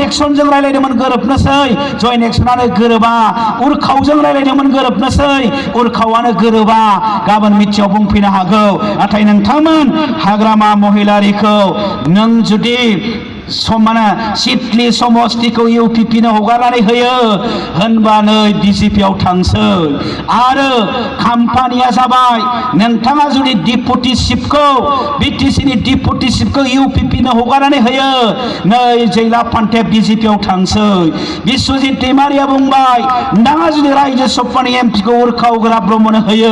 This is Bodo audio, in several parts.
एक्सनजों रायलायदोंमोन गोरोबनोसै जयेन्ट एक्सनानो गोरोबा उरखावजों रायलायदोंमोन गोरोबनोसै उरखावानो गोरोबा गाबोन मिथियाव बुंफैनो हागौ नाथाय नोंथांमोन हाग्रामा महिलारिखौ नों जुदि समाना सिटलि समस्तिखौ UPP नो हगारनानै होयो होनबानो BJP आव थांसै आरो खाम्फानिया जाबाय नोंथाङा जुदि डिपुटिशिपखौ BTC नि डिपुटिशिपखौ UPP नो हगारनानै होयो नै जैला फान्थे BJP आव थांसै बिश्वजित दैमारिया बुंबाय नोंथाङा जुदि रायजो सभानि MP खौ उरखाव गोरा ब्रह्मनो होयो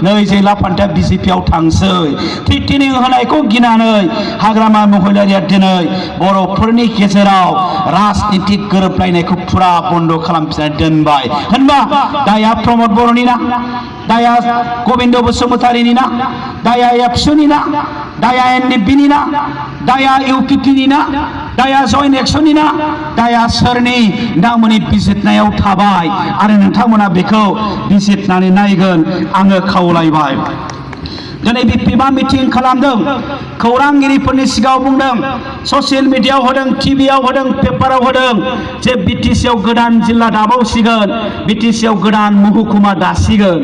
नै जैला फान्थे BJP आव थांसै थ्रेटेनिं होनायखौ गिनानै हाग्रामा महिलारिया दिनै बर'फोरनि गेजेराव राजनीतिक गोरोबलायनायखौ फुरा बन्द खालामफिननानै दोनबाय होनबा दाया प्रमद बर'नि ना दाया गबिन्द बसुमतारीनि ना दाया एबसुनि ना दाया NDP नि ना दाया UPP नि ना दाया जयेन्ट एक्सननि ना दाया सोरनि नोंथांमोननि बिजिरनायाव थाबाय आरो नोंथांमोना बेखौ बिजिरनानै नायगोन आङो खावलायबाय दिनै BPमा मिटिं खालामदों खौरांगिरिफोरनि सिगाङाव बुंदों ससियेल मिडियायाव होदों टिभियाव होदों पेपाराव होदों जे BTC आव गोदान जिल्ला दाबावसिगोन BTC आव गोदान महकुमा दासिगोन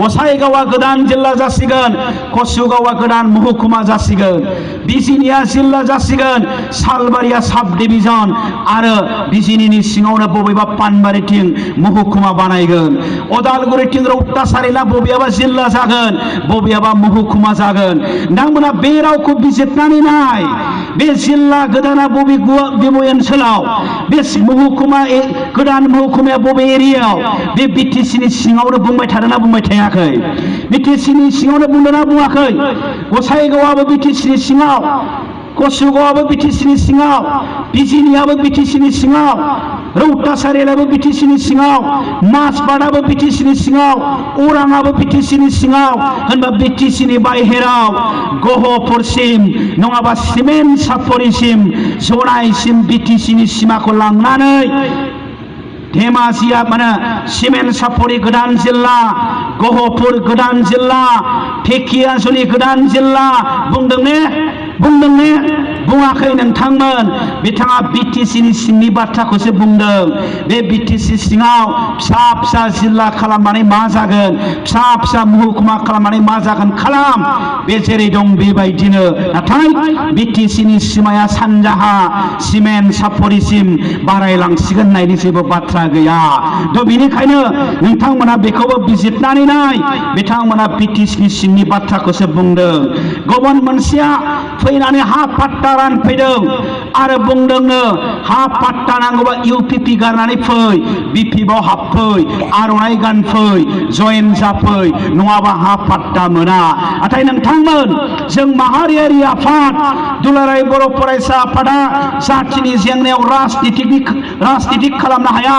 गसाइगावआ गोदान जिल्ला जासिगोन कसुगावआ गोदान महकुमा जासिगोन बिजिनिया जिल्ला जासिगोन सालबारिया साब डिभिजन आरो बिजिनिनि सिङावनो बबेबा पानबारिथिं महकुमा बानायगोन अदालगुरिथिं रौतासारिला बबेयाबा जिल्ला जागोन बबेयाबा महकुमा जागोन नोंथांमोना बे रावखौ बिजिरनानै नाय बे जिल्ला गोदाना बबे ओनसोलाव बे महकुमा गोदान महकुमाया बबे एरियायाव बे BTC नि सिङावनो बुंबाय थादोंना बुंबाय थायाखै BTC नि सिङावनो बुंदोंना बुङाखै गसाइगावआबो BTC नि सिङाव कसुगावआबो BTC नि सिङाव बिजिनियाबो BTC नि सिङाव रौतासारियाबो BTC नि सिङाव माजबादआबो BTC नि सिङाव अराङाबो BTC नि सिङाव होनबा BTC नि बाहेराव गहपुरसिम नङाबा सिमेन्ट सापरिसिम जनाइसिम BTC नि सिमाखौ लांनानै धेमाजिया माने सिमेन्ट सापरि गोदान जिल्ला गहपुर गोदान जिल्ला धेकियाजुलि गोदान जिल्ला बुंदों ने बुङाखै नोंथांमोन बिथाङा BTC नि सिंनि बाथ्राखौसो बुंदों बे BTC सिङाव फिसा फिसा जिल्ला खालामनानै मा जागोन फिसा फिसा महकुमा खालामनानै मा जागोन खालाम बे जेरै दं बेबायदिनो नाथाय BTC नि सिमाया सानजाहा सिमेन्ट सापरिसिम बारायलांसिगोन होननायनि जेबो बाथ्रा गैया थ' बेनिखायनो नोंथांमोना बेखौबो बिजिरनानै नाय बिथांमोना BTC नि सिंनि बाथ्राखौसो बुंदों गुबुन मोनसेया फैनानै हा पाट्टा रानफैदों आरो बुंदोंनो हा पाट्टा नांगौबा UPP गारनानै फै BPआव हाबफै आर'नाइ गानफै जयेन जाफै नङाबा हा पाट्टा मोना नाथाय नोंथांमोन जों माहारियारि आफाद दुलाराय बर' फरायसा आफादा जाथिनि जेंनायाव राजनितिक खालामनो हाया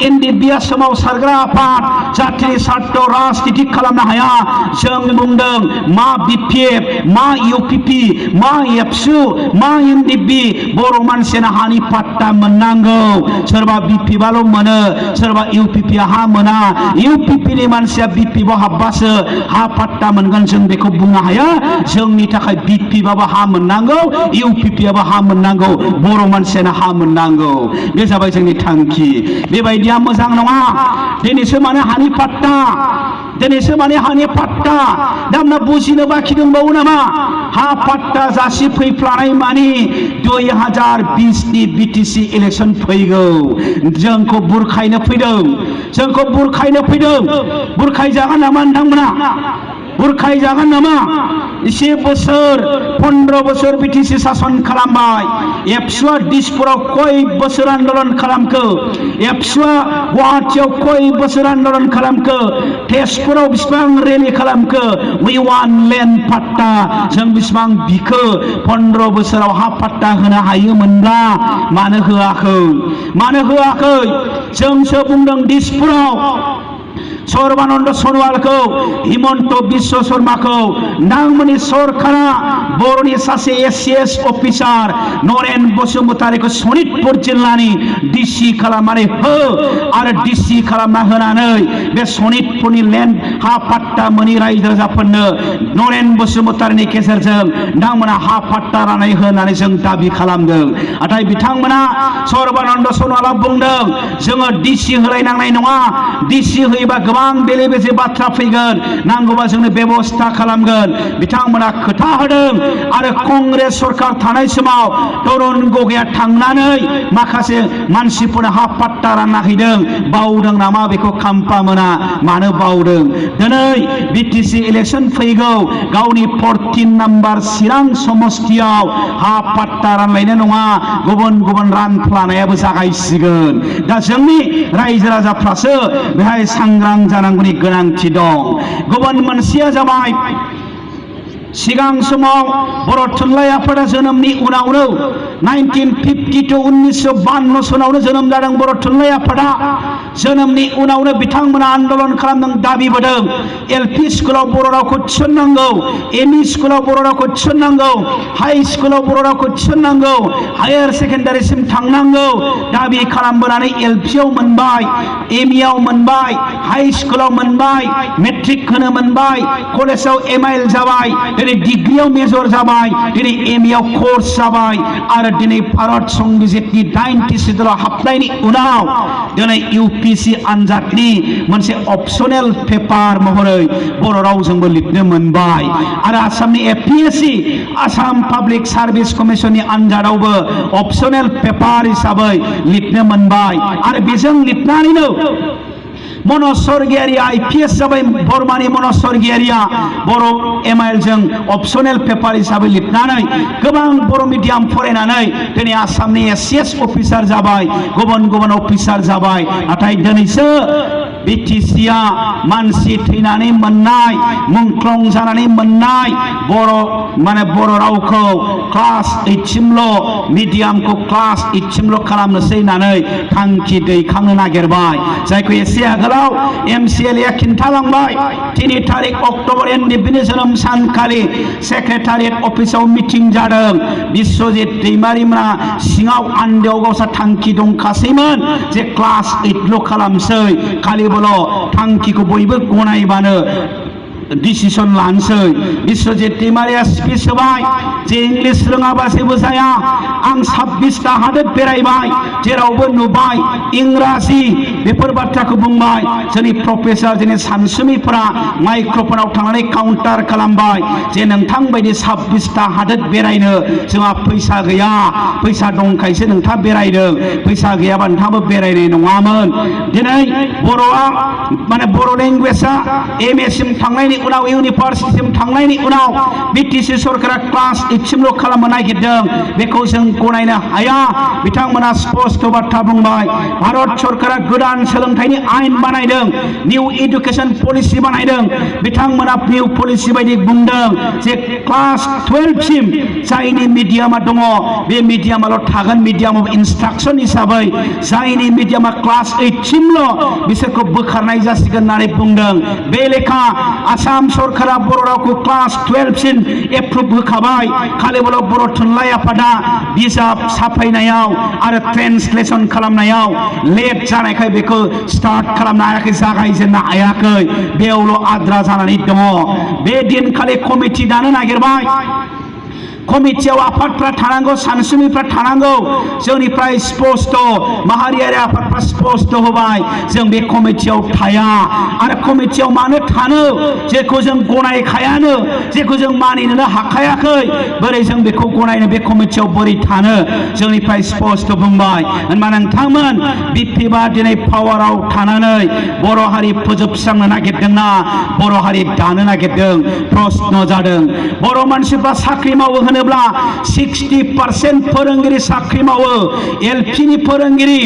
NDPआ सोमावसारग्रा आफाद जाथिनि सार्थ राजनितिक खालामनो हाया जों बुंदों मा BPF मा UPP मा एबसु मा NDP बर' मानसियानो हानि पाट्टा मोननांगौ सोरबा BPआल' मोनो सोरबा UPP हा मोना UPP नि मानसिया BPआव हाबबासो हा पाट्टा मोनगोन जों बेखौ बुंनो हाया जोंनि थाखाय BPआबो हा मोननांगौ UPPआबो हा मोननांगौ बर' मानसियानो हा मोननांगौ बे जाबाय जोंनि थांखि बेबायदिया मोजां नङा दिनैसो माने हानि पाट्टा दामना बुजिनो बाखि दंबावो नामा हा पाट्टा जासि फैफ्लानाय मानि 2020 नि BTC इलेक्शन फैगौ जोंखौ बुरखायनो फैदों बुरखायजागोन नामा नोंथांमोना बुरखायजागोन नामा एसे बोसोर 15 बोसोर BTC सासन खालामबाय एबसुआ दिसपुराव कय बोसोर आन्दोलन खालामखो एबसुआ गुवाहाटीयाव कय बोसोर आन्दोलन खालामखो तेजपुराव बिसिबां रेलि खालामखो वी वान लेन्ड पाट्टा जों बिसिबां बिखो 15 बोसोराव हा पाट्टा होनो हायोमोनब्ला मानो होआखै जोंसो बुंदों दिसपुराव सर्बानन्द सनोवालखौ हिमन्त बिश्व शर्माखौ नोंथांमोननि सरकारा बर'नि सासे एसिएस अफिसार नरेन बसुमतारीखौ सनितपुर जिल्लानि डिसि खालामनानै हो आरो डिसि खालामना होनानै बे सनितपुरनि लेन्ड हा पाट्टा मोनि रायजो राजाफोरनो नरेन बसुमतारीनि गेजेरजों नोंथांमोना हा पाट्टा राननानै होनानै जों दाबि खालामदों। नाथाय बिथांमोना सर्बानन्द सनोवाला बुंदों जोङो डिसि होलायनांनाय नङा, डिसि होयोबा गोबां बेले बेजे बाथ्रा फैगोन, नांगौबा जोंनो बेबस्था खालामगोन। बिथांमोना खोथा होदों आरो कंग्रेस सरकार थानाय समाव तरुण गगैया थांनानै माखासे मानसिफोरनो हा पाट्टा रानना हैदों। बावदों नामा बेखौ खाम्फा मोना मानो बावदों? दिनै बिटिसि इलेक्सन फैगौ, गावनि 14 नाम्बार चिरां समस्तियाव हा पाट्टा रानलायनो नङा, गुबुन गुबुन रानफ्लानायाबो जागायसिगोन। दा जोंनि रायजो राजाफ्रासो बेहाय सांग्रां जानांगौनि गोनांथि दं। गुबुन मोनसेया जाबाय सिगां समाव बर' थुनलाइ आफादा जोनोमनि उनावनो 1952 1952 सनावनो जोनोम जादों बर' थुनलाइ आफादा। जोनोमनि उनावनो बिथांमोना आन्दलन खालामदों, दाबिबोदों एलपि स्कुलाव बर' रावखौ थिसननांगौ, एमइ स्कुलाव बर' रावखौ थिसननांगौ, हाइ स्कुलाव बर' रावखौ थिसननांगौ, हायार सेकेन्डारिसिम थांनांगौ दाबि खालामबोनानै एलपिआव मोनबाय, एमइआव मोनबाय, हाइ स्कुलाव मोनबाय, मेट्रिक होनो मोनबाय, कलेजाव एमआइएल जाबाय, दिनै डिग्रियाव मेजर जाबाय, दिनै एमएआव कर्स जाबाय आरो दिनै भारत संबिजितनि 90 सिदुलाव हाबनायनि उनाव दिनै इउपिएससि आनजादनि मोनसे अपसनेल पेपार महरै बर' रावजोंबो लिरनो मोनबाय आरो आसामनि एपिएससि आसाम पाब्लिक सार्भिस कमिसननि आनजादावबो अपसनेल पेपार हिसाबै लिरनो मोनबाय आरो बेजों लिरनानैनो मनज स्वर्गियारि आइपिएस जाबाय। बर्मानि मनज स्वर्गियारिया बर' एमआइएलजों अपसनेल पेपार हिसाबै लिरनानै गोबां बर' मिडियाम फरायनानै दिनै आसामनि एसिएस अफिसार जाबाय, गुबुन गुबुन अफिसार जाबाय। नाथाय दिनैसो बिटिसिआ मानसि थैनानै मोननाय, मुंख्लं जानानै मोननाय बर' रावखौ क्लास 8 सिमल' मिडियामखौ क्लास 8 सिमल' खालामनोसै होननानै थांखि दैखांनो नागिरबाय। जायखौ एसे आगोलाव एमसिएलए खिन्थालांबाय। 3 तारिख अक्ट'बर एनडिएफबिनि जोनोम सानखालि सेक्रेटारियेट अफिसाव मिटिं जादों। बिश्वजित दैमारिमोना सिङाव आन्दोआव गावसा थांखि दंखासैमोन जे क्लास 8ल' खालामसै, खालिबोल' थांखिखौ बयबो गनायबानो डिसिसन लानोसै। बिश्वजित दैमारिया स्पिच होबाय जे इंलिश रोङाबा जेबो जाया, आं 26टा हादोर बेरायबाय, जेरावबो नुबाय इंराजि, बेफोर बाथ्राखौ बुंबाय। जोंनि प्रफेसर जोंनि सानसुमैफोरा माइक्र'फनाव थांनानै काउन्टार खालामबाय जे नोंथां बायदि 26टा हादोर बेरायनो जोंहा फैसा गैया, फैसा दंखायसो नोंथाङा बेरायदों, फैसा गैयाबा नोंथाङाबो बेरायनाय नङामोन। दिनै बर'आ बर' लेंगुवेजआ एमए सिम थांनायनि उनाव इउनिभार्सिटिसिम थांनायनि उनाव बिटिसि सरकारा क्लास 8 सिमल' खालामनो नागिरदों, बेखौ जों गनायनो हाया। बिथांमोना स्पष्ट बाथ्रा बुंबाय। भारत सरकारा गोदान सोलोंथाइनि आयेन बानायदों, निउ एडुकेशन पलिसि बानायदों। बिथांमोना निउ पलिसि बायदि बुंदों जे क्लास 12 सिम जायनि मिडियामा दङ बे मिडियामाल' थागोन, मिडियाम अफ इन्सट्राक्सन हिसाबै। जायनि मिडियामा क्लास 8 सिमल' बिसोरखौ बोखारनाय जासिगोन होननानै बुंदों। बे लेखा आसाम सरकारा बर' रावखौ क्लास 12 सिम एप्रुभ होखाबाय। खालिबोल' बर' थुनलाइ आफादा बिजाब साफायनायाव आरो ट्रेन्सलेसन खालामनायाव लेट जानायखाय बेखौ स्टार्ट खालामनो हायाखै, जागायजेननो हायाखै, बेयावल' आद्रा जानानै दङ। बे दिनखालि कमिटि दानो नागिरबाय। कमिटियाव आफादफ्रा थानांगौ, सानसुमैफ्रा थानांगौ। जोंनिफ्राय स्पष्ट माहारियारि आफादफ्रा स्पष्ट होबाय जों बे कमिटियाव थाया। आरो कमिटियाव मानो थानो, जेखौ जों गनायखायानो, जेखौ जों मानिनोनो हाखायाखै, बोरै जों बेखौ गनायनो, बे कमिटियाव बोरै थानो? जोंनिफ्राय स्पष्ट बुंबाय। होनबा नोंथांमोन बिपिबा दिनै पावाराव थानानै बर' हारि फोजोबस्रांनो नागिरदोंना बर' हारि दानो नागिरदों? प्रश्न जादों। बर' मानसिफ्रा साख्रि मावो होनो होनोब्ला 60% फोरोंगिरि साख्रि मावो एलपि नि फोरोंगिरि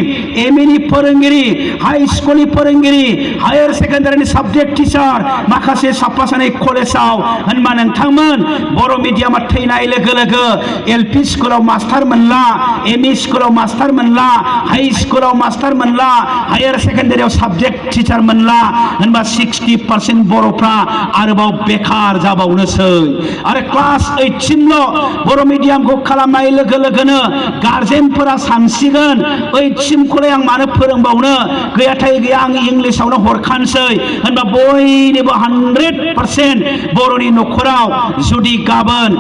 एमइ नि फोरोंगिरि हाई स्कुलनि फोरोंगिरि हायर सेकेन्डारिनि साबजेक्ट टिचार माखासे साफा सानै कलेजाव होनबा नोंथांमोन बर' मिडियामा थैनाय लोगो लोगो एलपि स्कुलाव मास्टार मोनला एमइ स्कुलाव मास्टार मोनला हाई स्कुलाव मास्टार मोनला हायर सेकेन्डारियाव साबजेक्ट टिचार मोनला होनबा 60% बर'फ्रा आरोबाव बेखार जाबावनोसै आरो क्लास 8 सिमल' बर' मिडियामखौ खालामनाय लोगो लोगोनो गार्जेनफोरा सानसिगोन 8 सिमखौलाय आं मानो फोरोंबावनो गैयाथाय गैया आं इंलिसावनो हरखानोसै होनबा बयनिबो 100% बर'नि न'खराव जुदि गाबोन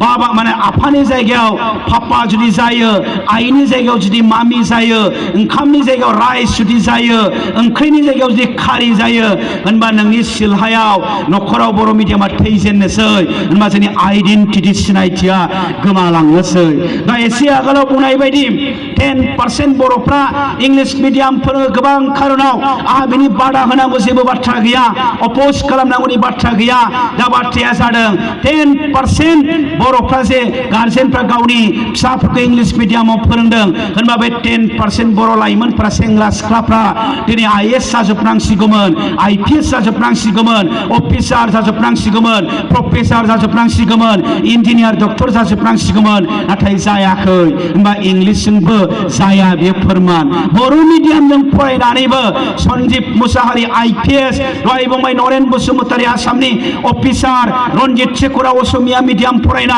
बाबा माने आफानि जायगायाव पापा जुदि जायो आइनि जायगायाव जुदि मामि जायो ओंखामनि जायगायाव राइस जुदि जायो ओंख्रिनि जायगायाव जुदि खारि जायो होनबा नोंनि सिलहायाव न'खराव बर' मिडियामा थैजेननोसै होनबा जोंनि आइडेन्टिटि सिनायथिया गोमालांनोसै दा एसे आगोलाव बुंनाय बायदि 10% बर'फ्रा इंलिश मिडियाम फोरोङो गोबां खारनाव आहा बिनि बादा होनांगौ जेबो बाथ्रा गैया अपोज खालामनांगौनि बाथ्रा गैया दा बाथ्राया जादों 10% बर'फ्रा जे गार्जेनफ्रा गावनि फिसाफोरखौ इंलिश मिडियामाव फोरोंदों होनबा बे 10% बर' लाइमोनफ्रा सेंग्रा सिख्लाफ्रा दिनै IAS जाजोबनांसिगौमोन IPS जाजोबनांसिगौमोन अफिसार जाजोबनांसिगौमोन प्रफेसार जाजोबनांसिगौमोन इन्जिनियार डक्टर जाजोबनांसिगौमोन नाथाय जायाखै होनबा इंलिसजोंबो जाया बे फोरमान बर' मिडियामजों फरायनानैबो सन्जीब मुसाहारि IPS दहाय बुंबाय नरेन बसुमतारी आसामनि अफिसार रन्जित शेखरा असमिया मिडियाम फरायनाय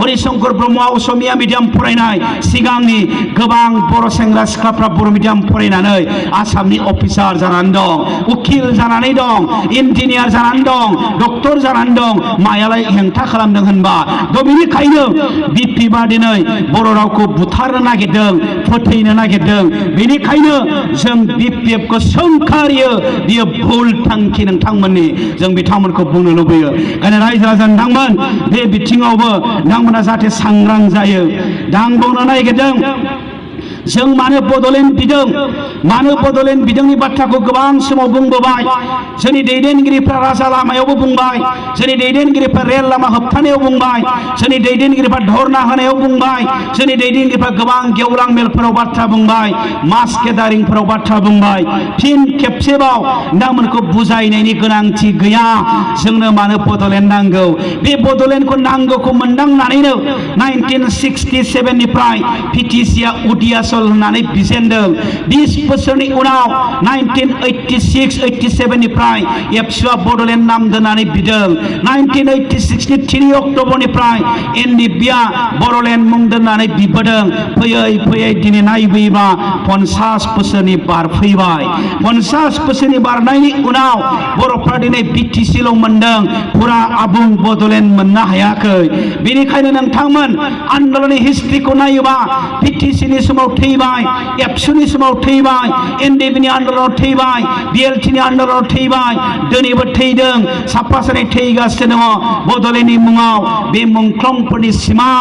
हरिशंकर ब्रह्मआ असमिया मिडियाम फरायनाय सिगांनि गोबां बर' सेंग्रा सिख्लाफ्रा बर' मिडियाम फरायनानै आसामनि अफिसार जानानै दं उकिल जानानै दं इन्जिनियार जानानै दं डक्टर जानानै दं मायालाय हेंथा खालामदों होनबा थ' बेनिखायनो बिपिबा दिनै बर' रावखौ बुथारनो नागिरदों फोथैनो नागिरदों बेनिखायनो जों बिपिएफखौ सोंखारियो बियो भुल थांखि नोंथांमोननि जों बिथांमोनखौ बुंनो लुबैयो ओंखायनो रायजो राजा नोंथांमोन बे बिथिङावबो नोंथांमोना जाहाथे सांग्रां जायो दा आं बुंनो नागिरदों जों मानो बड'लेण्ड बिदों मानो बड'लेण्ड बिदोंनि बाथ्राखौ गोबां समाव बुंबोबाय जोंनि दैदेनगिरिफ्रा राजा लामायावबो बुंबाय जोंनि दैदेनगिरिफ्रा रेल लामा होबथानायाव बुंबाय जोंनि दैदेनगिरिफ्रा धरना होनायाव बुंबाय जोंनि दैदेनगिरिफ्रा गोबां गेवलां मेलफोराव बाथ्रा बुंबाय मास गेदारिंफोराव बाथ्रा बुंबाय फिन खेबसेबाव नोंथांमोनखौ बुजायनायनि गोनांथि गैया जोंनो मानो बड'लेण्ड नांगौ बे बड'लेण्डखौ नांगौखौ मोनदांनानैनो 1967 निफ्राय पिटिसिआ उदियासल होननानै बिजेनदों 20 बोसोरनि उनाव 1986-87 निफ्राय एबसुआ बड'लेण्ड नाम दोननानै बिदों 1986 नि 3 अक्ट'बरनिफ्राय एनडिपिआ बड'लेण्ड मुं दोननानै बिबोदों फैयै फैयै दिनै नायबोयोबा 50 बोसोरनि बारफैबाय 50 बोसोरनि बारनायनि उनाव बर'फ्रा दिनै बिटिसिल' मोनदों फुरा आबुं बड'लेण्ड मोननो हायाखै बेनिखायनो नोंथांमोन आन्दलननि हिस्ट्रिखौ नायोबा बिटिसिनि समाव थैबाय एबसुनि समाव थैबाय एनडिपिनि आन्दलनाव थैबाय बिएलटिनि आन्दलनाव थैबाय दिनैबो थैदों साफा सानै थैगासिनो दङ बड'लेण्डनि मुङाव बे मुंख्लंफोरनि सिमां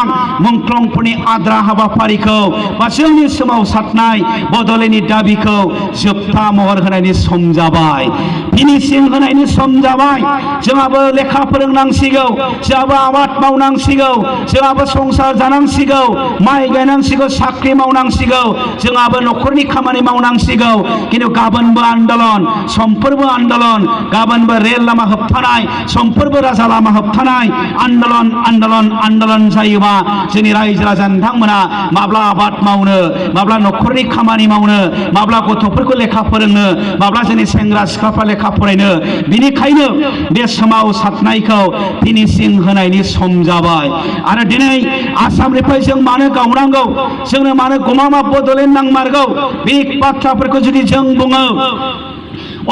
मुंख्लंफोरनि आद्रा हाबाफारिखौ बा जोंनि सोमावसारनाय बड'लेण्डनि दाबिखौ जोबथा महर होनायनि सम जाबाय फिनिशिं होनायनि सम जाबाय जोंहाबो लेखा फोरोंनांसिगौ जोंहाबो आबाद मावनांसिगौ जोंहाबो संसार जानांसिगौ माइ गायनांसिगौ साख्रि मावनांसिगौ जोंहाबो न'खरनि खामानि मावनांसिगौ खिन्थु गाबोनबो आन्दलन समफोरबो आन्दलन गाबोनबो रेल लामा होबथानाय समफोरबो राजा लामा होबथानाय आन्दलन आन्दलन आन्दलन जायोबा जोंनि रायजो राजा नोंथांमोना माब्ला आबाद मावनो माब्ला न'खरनि खामानि मावनो माब्ला गथ'फोरखौ लेखा फोरोंनो माब्ला जोंनि सेंग्रा सिख्लाफ्रा लेखा फरायनो बेनिखायनो बे सोमावसारनायखौ फिनिशिं होनायनि सम जाबाय आरो दिनै आसामनिफ्राय जों मानो गावनांगौ जोंनो मानो गमामा बड'लेण्ड नांमारगौ बे बाथ्राफोरखौ जुदि जों बुङो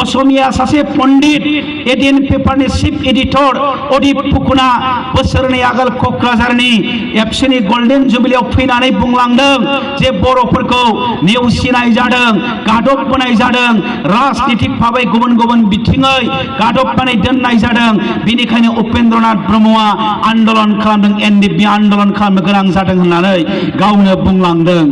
असमिया सासे Pandit Adin पेपारनि chief editor Adit फुकना बोसोरनै आगोल क'क्राझारनि एबसुनि गल्डेन जुबिलियाव फैनानै बुंलांदों जे बर'फोरखौ नेवसिनाय जादों गादबबोनाय जादों राजनितिक भाबै गुबुन गुबुन बिथिङै गादबनानै दोननाय जादों बेनिखायनो उपेन्द्रनाथ ब्रह्मआ आन्दलन खालामदों एनडिपि आन्दलन खालामनो गोनां जादों होननानै गावनो बुंलांदों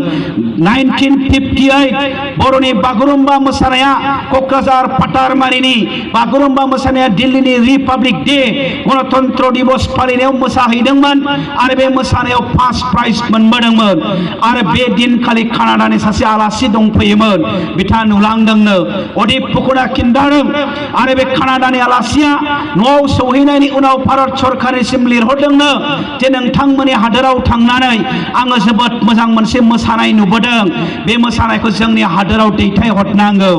1958 बर'नि बागुरुम्बा मोसानाया क'क्राझार पाटारमारिनि बागुरुम्बा मोसानाया दिल्लीनि रिपाब्लिक डे गणतन्त्र दिवस फालिनायाव मोसाहैदोंमोन आरो बे मोसानायाव फार्स्ट प्राइज मोनबोदोंमोन आरो बे दिनखालि कानाडानि सासे आलासि दंफैयोमोन बिथाङा नुलांदोंनो अदिप फुकना खिन्थादों आरो बे कानाडानि आलासिया न'आव सौहैनायनि उनाव भारत सरकारनिसिम लिरहरदोंनो जे नोंथांमोननि हादोराव थांनानै आङो जोबोद मोजां मोनसे मोसानाय नुबोदों बे मोसानायखौ जोंनि हादोराव दैथायहरनांगौ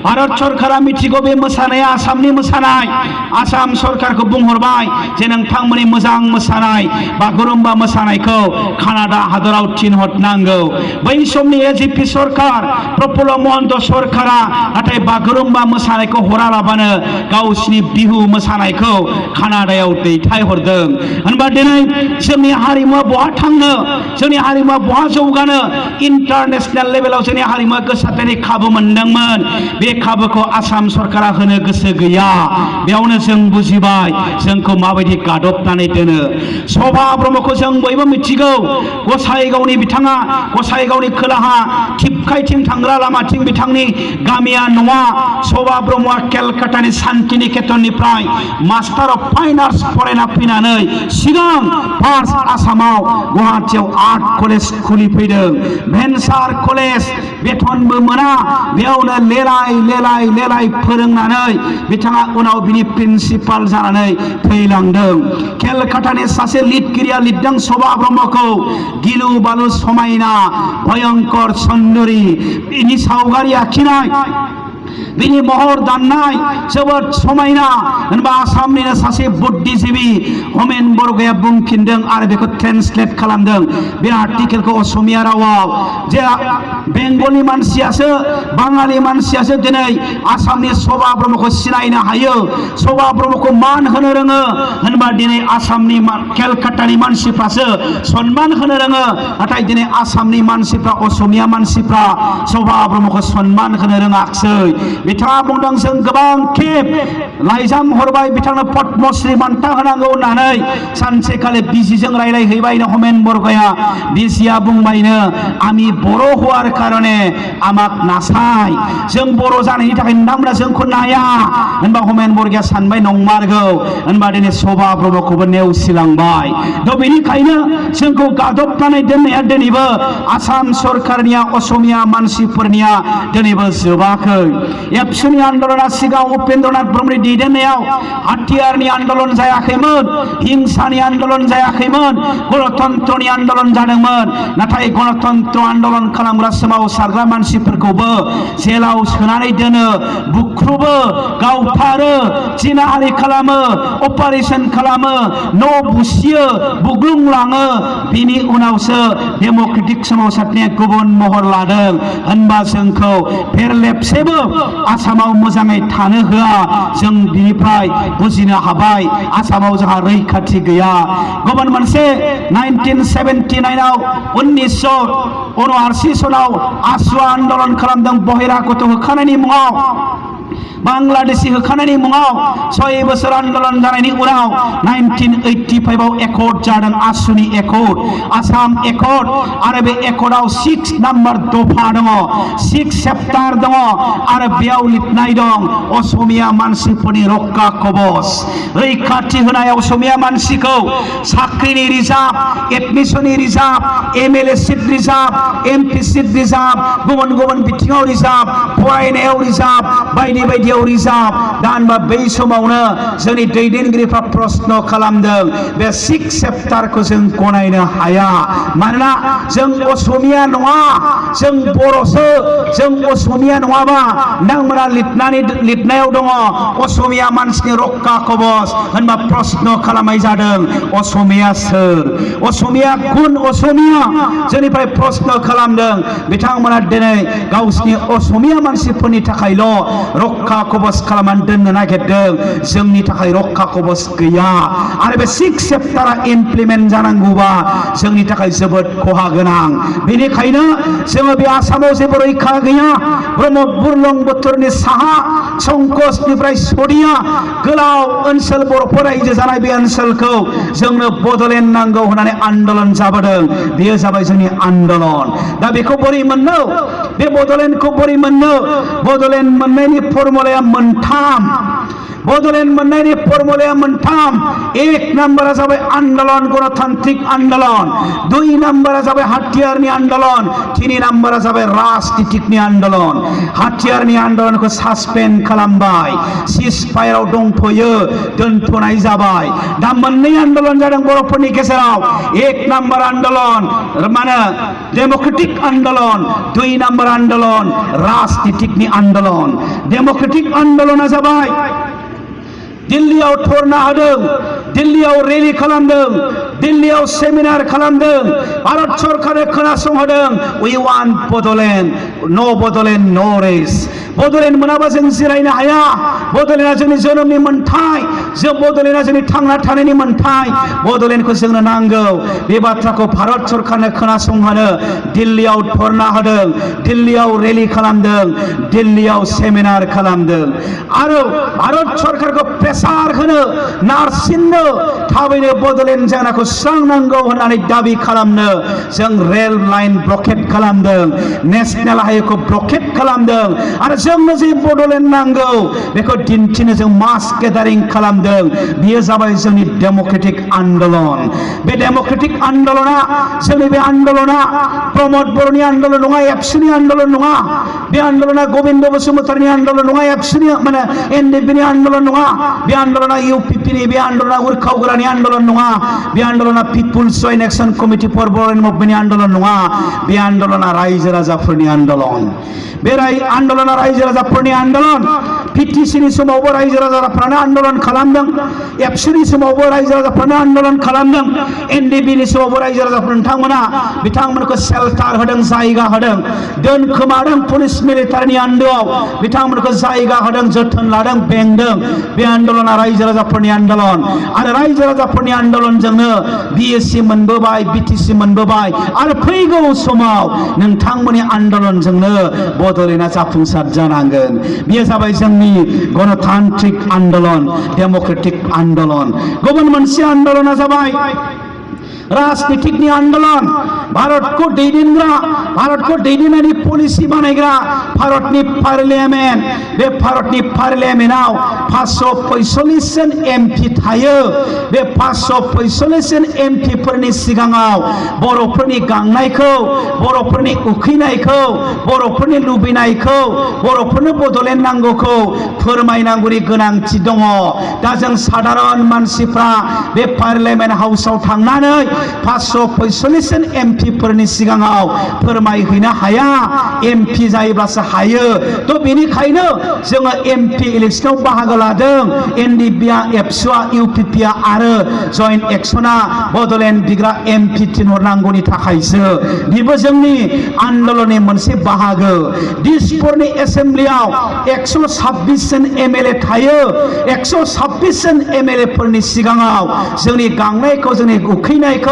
भारत सरकारा मिथिगौ बे मोसानाया आसामनि मोसानाय आसाम सरकारखौ बुंहरबाय जे नोंथांमोननि मोजां मोसानाय बागुरुम्बा मोसानायखौ कानाडा हादोराव थिनहरनांगौ बै समनि एजिपि सरकार प्रफुल्ल महन्त सरकारा नाथाय बागुरुम्बा मोसानायखौ हरालाबानो गावसिनि बिहु मोसानायखौ कानाडायाव दैथायहरदों होनबा दिनै जोंनि हारिमुआ बहा थांनो जोंनि हारिमुआ बहा जौगानो इन्टारनेशनेल लेभेलाव जोंनि हारिमुआ गोसारनायनि खाबु मोनदोंमोन बे खाबुखौ आसाम सरकारा होनो गोसो गैया बेयावनो जों बुजिबाय जोंखौ माबायदि गादबनानै दोनो शोभा ब्रह्मखौ जों बयबो मिथिगौ गसाइगावनि बिथाङा गसाइगावनि खोलाहा थिपखाइथिं थांग्रा लामाथिं बिथांनि गामिया नङा शोभा ब्रह्मआ केलकातानि शान्तिनिकेतननिफ्राय मास्टार अफ फाइन आर्ट्स फरायना फैनानै सिगां फार्स्ट आसामाव गुवाहाटीयाव आर्ट कलेज खुलिफैदों भेन्सार कलेज बेथनबो मोना बेयावनो लेलाय फोरोंनानै बिथाङा उनाव बिनि प्रिन्सिपाल जानानै थैलांदों केलकातानि सासे लिरगिरिया लिरदों शोभा ब्रह्मखौ गिलु बालु समायना भयंकर सुन्दरी बिनि सावगारि आखिनाय बिनि महर दाननाय जोबोद समायना होनबा आसामनिनो सासे बुद्धिजीबी हमेन बरग'या बुंफिनदों आरो बेखौ ट्रेन्सलेट खालामदों बे आर्टिकेलखौ असमिया रावाव जे बेंगलि मानसियासो बाङालि मानसियासो दिनै आसामनि शोभा ब्रह्मखौ सिनायनो हायो शोभा ब्रह्मखौ मान होनो रोङो होनबा दिनै आसामनि केलकातानि मानसिफ्रासो सन्मान होनो रोङो नाथाय दिनै आसामनि मानसिफ्रा असमिया मानसिफ्रा शोभा ब्रह्मखौ सन्मान होनो रोङाखसै बिथाङा बुंदों जों गोबां खेब लाइजाम हरबाय बिथांनो पद्मश्री बान्था होनांगौ होननानै सानसेखालि बिजिजों रायलायहैबायनो हमेन बरग'या बिजिया बुंबायनो आमी बर' हওয়ার কারণে আমাক नासाय जों बर' जानायनि थाखाय नोंथांमोना जोंखौ नाया होनबा हमेन बरग'या सानबाय नंमारगौ होनबा दिनै शोभा ब्रह्मखौबो नेवसिलांबाय दा बेनिखायनो जोंखौ गादबनानै दोननाया दिनैबो आसाम सरकारनिया असमिया मानसिफोरनिया दिनैबो जोबाखै एबसुनि आन्दलना सिगां उपेन्द्रनाथ ब्रह्मनि दैदेननायाव हाथियारनि आन्दलन जायाखैमोन हिंसानि आन्दलन जायाखैमोन गणतन्त्रनि आन्दलन जादोंमोन नाथाय गणतन्त्र आन्दलन खालामग्रा सोमावसारग्रा मानसिफोरखौबो जेलाव सोनानै दोनो बुख्रुबो गावथारो जिनाहारि खालामो अपारेशन खालामो न' बुसियो बुग्लुंलाङो बिनि उनावसो डेम'क्रेटिक सोमावसारनाया गुबुन महर लादों होनबा जोंखौ फेरलेबसेबो आसामाव मोजाङै थानो होआ जों बिनिफ्राय बुजिनो हाबाय आसामाव जोंहा रैखाथि गैया गुबुन मोनसे 1979 आव 1979 सनाव आसुवा आन्दलन खालामदों बहिरागत होखानायनि मुङाव बांलादेशी होखानायनि मुङाव 6 बोसोर आन्दलन जानायनि उनाव 1985 आव एकर्ड जादों आसुनि एकर्ड आसाम एकर्ड आरो बे एकर्डआव 6 नाम्बार दफा दङ 6 चेप्टार दङ आरो बेयाव लिरनाय दं असमिया मानसिफोरनि रक्षा कवच रैखाथि होनाय असमिया मानसिखौ साख्रिनि रिजार्भ एडमिसननि reserve MLA seat reserve MP seat reserve गुबुन गुबुन बिथिङाव रिजार्भ फरायनायाव रिजार्भ बायदि बायदियाव रिजार्भ दा होनबा बै समावनो जोंनि दैदेनगिरिफ्रा प्रश्न खालामदों बे 6 चेप्टारखौ जों गनायनो हाया मानोना जों असमिया नङा जों बर'सो जों असमिया नङाबा नोंथांमोना लिरनायाव दङ असमिया मानसिनि रक्षा कवच होनबा प्रश्न खालामनाय जादों असमिया सोर असमिया गुन असमिया जोंनिफ्राय प्रश्न खालामदों बिथांमोना दिनै गावसिनि असमिया मानसिफोरनि थाखायल' रक्षा कवच खालामनानै दोननो नागिरदों जोंनि थाखाय रक्षा कवच गैया आरो बे 6 चेप्टारा इमप्लिमेन्ट जानांगौबा जोंनि थाखाय जोबोद खहा गोनां बेनिखायनो जोङो बे आसामाव जेबो रैखा गैया ब्रह्मपुत्र बुरलुंबुथुरनि साहा संकसनिफ्राय सदिया गोलाव ओनसोल बर'फोर रायजो जानाय बे ओनसोलखौ जोंनो बड'लेण्ड नांगौ होननानै आन्दोलन जाबोदों। बेयो जाबाय जोंनि आन्दोलन। दा बेखौ बोरै मोननो? बे बड'लेण्डखौ बोरै मोननो? बड'लेण्ड मोननायनि फर्मुलाया मोनथाम। बड'लेण्ड मोननायनि फर्मुलाया मोनथाम। एक नाम्बारा जाबाय आन्दोलन, गणतान्त्रिक आन्दोलन। दुई नाम्बारा जाबाय हाथियारनि आन्दोलन। तिनि नाम्बारा जाबाय राजनितिकनि आन्दोलन। हाथियारनि आन्दोलनखौ सासपेन्ड खालामबाय, सिज फायाराव दंथ'यो, दोनथ'नाय जाबाय। दा मोननै आन्दोलन जादों बर'फोरनि गेजेराव। एक नाम्बार आन्दोलन माने डेम'क्रेटिक आन्दोलन, दुई नाम्बार आन्दोलन राजनितिकनि आन्दोलन। डेम'क्रेटिक आन्दोलना जाबाय दिल्लीयाव धरना होदों, दिल्लीयाव रेलि खालामदों, दिल्लीयाव सेमिनार खालामदों, भारत सरकारनो खोनासंहोदों। उइ वान्ट बड'लेण्ड, नो बड'लेण्ड नो रेस। बड'लेण्ड मोनाबा जों जिरायनो हाया। बड'लेण्डआ जोंनि जोनोमनि मोन्थाय, जों बड'लेण्डआ जोंनि थांना थानायनि मोन्थाय। बड'लेण्डखौ जोंनो नांगौ। बे बाथ्राखौ भारत सरकारनो खोनासंहोनो दिल्लीयाव धरना होदों, दिल्लीयाव रेलि खालामदों, दिल्लीयाव सेमिनार खालामदों। आरो भारत सरकारखौ प्रेसार होनो, नारसिननो, थाबैनो बड'लेण्ड जेंनाखौ सुस्रांनांगौ होननानै दाबि खालामनो जों रेल लाइन ब्लकेट खालामदों, नेशनेल हाइवेखौ ब्लकेट खालामदों। आरो जोंनो जे बड'लेण्ड नांगौ बेखौ दिन्थिनो जों मास गेदारिं खालामदों। बेयो जाबाय जोंनि डेम'क्रेटिक आन्दोलन। बे डेम'क्रेटिक आन्दोलना, जोंनि बे आन्दोलना प्रमद बर'नि आन्दोलन नङा, एबसुनि आन्दोलन नङा। बे आन्दोलना गबिन्द बसुमतारीनि आन्दोलन नङा, एबसुनि माने एनडिपिनि आन्दोलन नङा। बे आन्दोलना इउपिपिनि, बे आन्दोलना उरखावगोरानि आन्दोलन नङा। बे आन्दोलना peoples joint action committee for Bodoland मुभमेन्टनि आन्दोलन नङा। बे आन्दोलना रायजो राजाफोरनि आन्दोलन। बे आन्दोलना रायजो राजाफोरनि आन्दोलन। पिटिसिनि समावबो रायजो राजाफ्रानो आन्दोलन खालामदों, एबसुनि समावबो रायजो राजाफ्रानो आन्दोलन खालामदों, एनडिपिनि समावबो रायजो राजाफोर बिथांमोनखौ सेल्टार होदों, जायगा होदों, दोनखोमादों पुलिस मिलिटारिनि आन्दोआव, बिथांमोनखौ जायगा होदों, जोथोन लादों, बेंदों। बे आन्दोलना रायजो राजाफोरनि आन्दोलन। आरो रायजो राजाफोरनि आन्दोलनजोंनो बिएससि मोनबोबाय, बिटिसि मोनबोबाय। आरो फैगौ समाव नोंथांमोननि आन्दोलनजोंनो बड'लेण्डआ जाफुंसार जानांगोन। बेयो जाबाय जोंनि गणतान्त्रिक आन्दोलन, डेम'क्रेटिक आन्दोलन। गुबुन मोनसे आन्दोलना जाबाय राजनीतिकनि आन्दोलन। भारतखौ दैदेनग्रा, भारतखौ दैदेननायनि पलिसि बानायग्रा भारतनि पार्लियामेन्ट, बे भारतनि पार्लियामेन्टआव 545 जन एमपि थायो। बे 545 जन एमपिफोरनि सिगाङाव बर'फोरनि गांनायखौ, बर'फोरनि उखैनायखौ, बर'फोरनि लुबैनायखौ, बर'फोरनो बड'लेण्ड नांगौखौ फोरमायनांगौनि गोनांथि दङ। दा जों साधारन मानसिफ्रा बे पार्लियामेन्ट हाउसाव थांनानै 545 जन एमपिफोरनि सिगाङाव फोरमायहैनो हाया। एमपि जायोब्लासो हायो। थ' बेनिखायनो जोङो एमपि इलेक्सनाव बाहागो लादों। एनडिपिआ, एबसुआ, इउपिपिआ आरो जयेन्ट एक्सना बड'लेण्ड बिग्रा एमपि थिनहरनांगौनि थाखायसो। बेबो जोंनि आन्दोलननि मोनसे बाहागो। दिसपुरनि एसेम्ब्लियाव 126 जन एमएलए थायो। 126 जन एमएलएफोरनि सिगाङाव जोंनि गांनायखौ, जोंनि उखैनायखौ,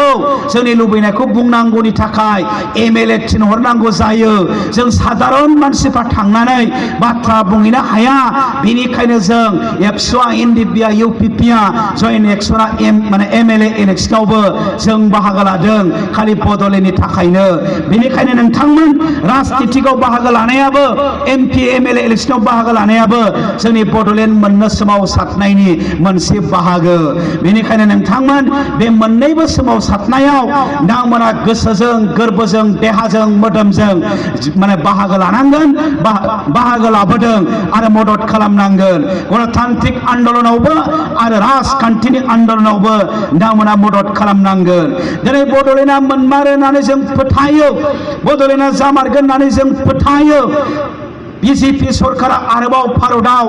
जोंनि लुबैनायखौ बुंनांगौनि थाखाय एमएलए थिनहरनांगौ जायो। जों साधारन मानसिफ्रा थांनानै बाथ्रा बुंहैनो हाया। बेनिखायनो जों एबसुआ, एनडिपिआ, इउपिपिआ, जयेन्ट एक्सना माने एमएलए इलेक्सनावबो जों बाहागो लादों, खालि बड'लेण्डनि थाखायनो। बेनिखायनो नोंथांमोन राजनितिकआव बाहागो लानायाबो, एमपि एमएलए इलेक्सनाव बाहागो लानायाबो जोंनि बड'लेण्ड मोननो सोमावसारनायनि मोनसे बाहागो। बेनिखायनो नोंथांमोन बे मोननैबो सोमावसारनायाव नोंथांमोना गोसोजों, गोरबोजों, देहाजों, मोदोमजों माने बाहागो लानांगोन, बाहागो लाबोदों आरो मदद खालामनांगोन। गणतान्त्रिक आन्दोलनावबो आरो राजखान्थिनि आन्दोलनावबो नोंथांमोना मदद खालामनांगोन। दिनै बड'लेण्डआ मोनमारो होननानै जों फोथायो, बड'लेण्डआ जामारगोन होननानै जों फोथायो। बिजेपि सरकारा आरोबाव भारतआव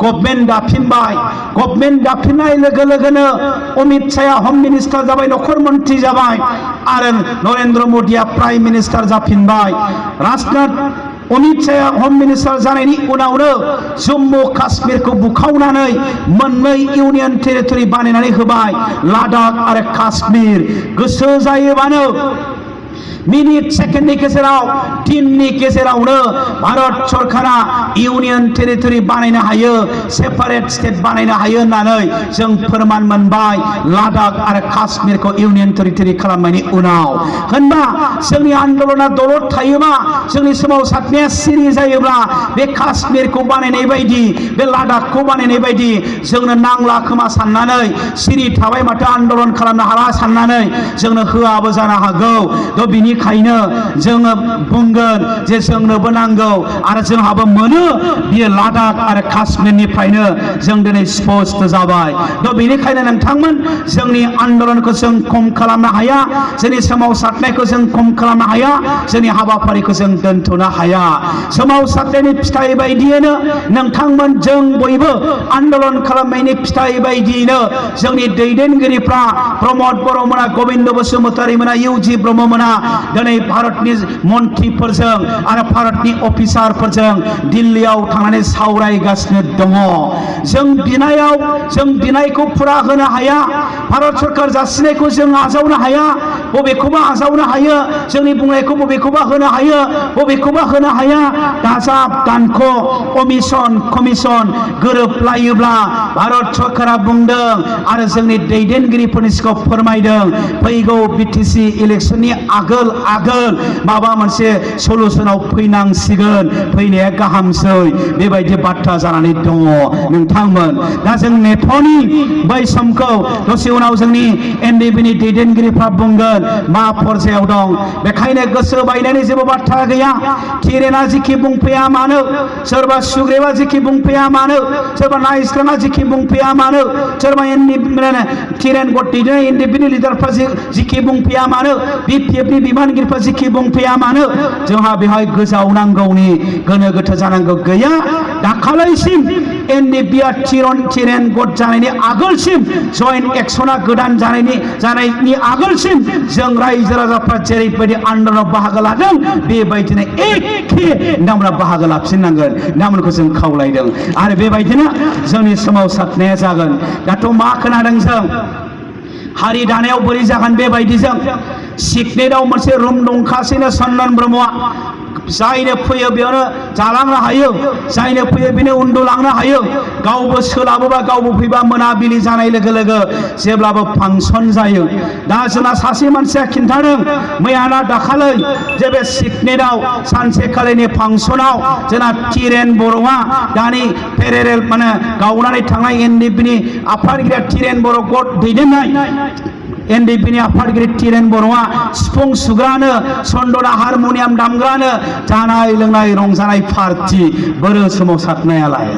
गभर्नमेन्ट दाफिनबाय। गभर्नमेन्ट दाफिननाय लोगो लोगोनो अमित शाहआ हम मिनिस्टार जाबाय, नखर मन्त्रि जाबाय आरो नरेन्द्र मदिया प्राइम मिनिस्टार जाफिनबाय। राजनाथ अमित शाहआ हम मिनिस्टार जानायनि उनावनो जम्मु काश्मीरखौ बुखावनानै मोननै इउनियन टेरिटरि बानायनानै होबाय, लादाख आरो काश्मीर। गोसो जायोबानो मिनिट सेकेन्डनि गेजेराव दिननि गेजेरावनो भारत सरकारा इउनियन टेरिटरि बानायनो हायो सेपारेट स्टेट बानायनो हायो होननानै जों फोरमान मोनबाय लादाख आरो काश्मीरखौ इउनियन टेरिटरि खालामनायनि उनाव होनबा जोंनि आन्दोलना दलद थायोबा जोंनि सोमावसारनाया सिरि जायोब्ला बे काश्मीरखौ बानायनाय बायदि बे लादाखखौ बानायनाय बायदि जोंनो नांला खोमा साननानै सिरि थाबाय माथो आन्दोलन खालामनो हाला साननानै जोंनो होआबो जानो हागौ थ' बिनिखायनो जोङो बुंगोन जे जोंनोबो नांगौ आरो जोंहाबो मोनो बियो लादाख आरो काश्मीरनिफ्रायनो जों दिनै स्पष्ट जाबाय थ' बिनिखायनो नोंथांमोन जोंनि आन्दोलनखौ जों खम खालामनो हाया जोंनि सोमावसारनायखौ जों खम खालामनो हाया जोंनि हाबाफारिखौ जों दोनथ'नो हाया सोमावसारनायनि फिथाइ बायदियैनो नोंथांमोन जों बयबो आन्दोलन खालामनायनि फिथाइ बायदियैनो जोंनि दैदेनगिरिफ्रा प्रमद बर'मोना गबिन्द बसुमतारी मोना इउजि ब्रह्ममोना दिनै भारतनि मन्थ्रिफोरजों आरो भारतनि अफिसारफोरजों दिल्लीयाव थांनानै सावरायगासिनो दङ जों बिनायखौ फुरा होनो हाया भारत सरकार जासिनायखौ जों आजावनो हाया बबेखौबा आजावनो हायो जोंनि बुंनायखौ बबेखौबा होनो हायो बबेखौबा होनो हाया दाजाब दानख' कमिसन गोरोबलायोब्ला भारत सरकारा बुंदों आरो जोंनि दैदेनगिरिफोरनि सिगाङाव फोरमायदों फैगौ बिटिसि इलेक्सननि आगोल माबा मोनसे सलुसनाव फैनांसिगोन फैनाया गाहामसै बेबायदि बाथ्रा जानानै दङ नोंथांमोन दा जों नेथ'नि बै समखौ दसे उनाव जोंनि एनडिपिनि दैदेनगिरिफ्रा बुंगोन मा पर्यायाव दं बेखायनो गोसो बायनायनि जेबो बाथ्रा गैया थिरेना जिखि बुंफैया मानो सोरबा सुग्रेवा जिखि बुंफैया मानो सोरबा नायस्राङा जिखि बुंफैया मानो सोरबा थिरेन गटिनो एनडिपिनि लिडारफ्रा जिखि बुंफैया मानो बिपिएफनि बिबानगिरिफ्रा जिखि बुंफैया मानो जोंहा बेवहाय गोजावनांगौनि गोनो गोथो जानांगौ गैया दाखालैसिम एनडिपिआ थिरेन गट जानायनि आगोलसिम जयेन्ट एक्सना गोदान जानायनि आगोलसिम जों रायजो राजाफ्रा जेरैबायदि आन्दोलनाव बाहागो लादों बेबायदिनो एखे नोंथांमोना बाहागो लाफिननांगोन नोंथांमोनखौ जों खावलायदों आरो बेबायदिनो जोंनि सोमावसारनाया जागोन दाथ' मा खोनादों जों हारि दानायाव बोरै जागोन बेबायदिजों सिगनेटआव मोनसे रुम दंखासैनो सनन ब्रह्मआ जायनो फैयो बेयावनो जालांनो हायो जायनो फैयो बेनो उन्दुलांनो हायो गावबो सोलाबोबा गावबो फैबा मोनाबिलि जानाय लोगो लोगो जेब्लाबो फांसन जायो दा जोंना सासे मानसिया खिन्थादों मैयाना दाखालै जे बे सिगनेटआव सानसेखालिनि फांसनाव जोंना थिरेन बर'आ दानि पेरेरेल माने गावनानै थांनाय एनडिपिनि आफादगिरि थिरेन बर' गट दैदेननाय एनडिपिनि आफादगिरि थिरेन बर'आ सिफुं सुग्रानो सन्दना हारमनियाम दामग्रानो जानाय लोंनाय रंजानाय पार्टि बोरो सोमावसारनायालाय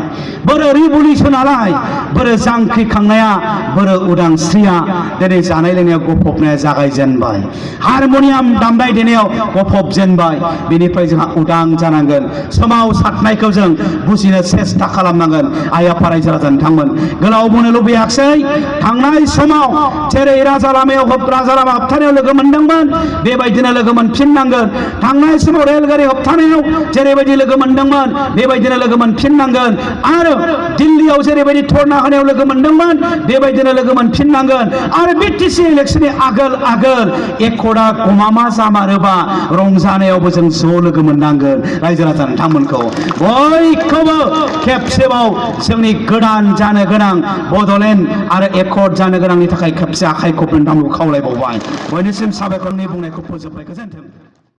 बोरो रिभलिउसनालाय बोरो जांख्रिखांनाया बोरो उदांस्रिया दिनै जानाय लोंनायाव गफबनाया जागायजेनबाय हारमनियाम दामनाय देनायाव गफबजेनबाय बेनिफ्राय जोंहा उदां जानांगोन सोमावसारनायखौ जों बुजिनो सेस्था खालामनांगोन आइ आफा रायजो राजा नोंथांमोन गोलाव बुंनो लुबैयाखसै थांनाय समाव जेरै राजा लामायाव होबथानायाव लोगो मोनदोंमोन बेबायदिनो लोगो मोनफिननांगोन थांनाय समाव रेलगारि होबथानायाव जेरैबायदि लोगो मोनदोंमोन बेबायदिनो लोगो मोनफिननांगोन आरो दिल्लीयाव जेरैबायदि धरना होनायाव लोगो मोनदोंमोन बेबायदिनो लोगो मोनफिननांगोन आरो बिटिसि इलेक्सननि आगोल एकदा गमामा जामारोबा रंजानायावबो जों ज' लोगो मोननांगोन रायजो राजा नोंथांमोनखौ बयखौबो खेबसेबाव जोंनि गोदान जानो गोनां बड'लेण्ड आरो एकर्ड जानो गोनांनि थाखाय खेबसे आखाइ खबनो नोंथांमोनखौ खावलायबावबाय बयनिसिम साबायखरनि बुंनायखौ फोजोबबाय गोजोन्थों।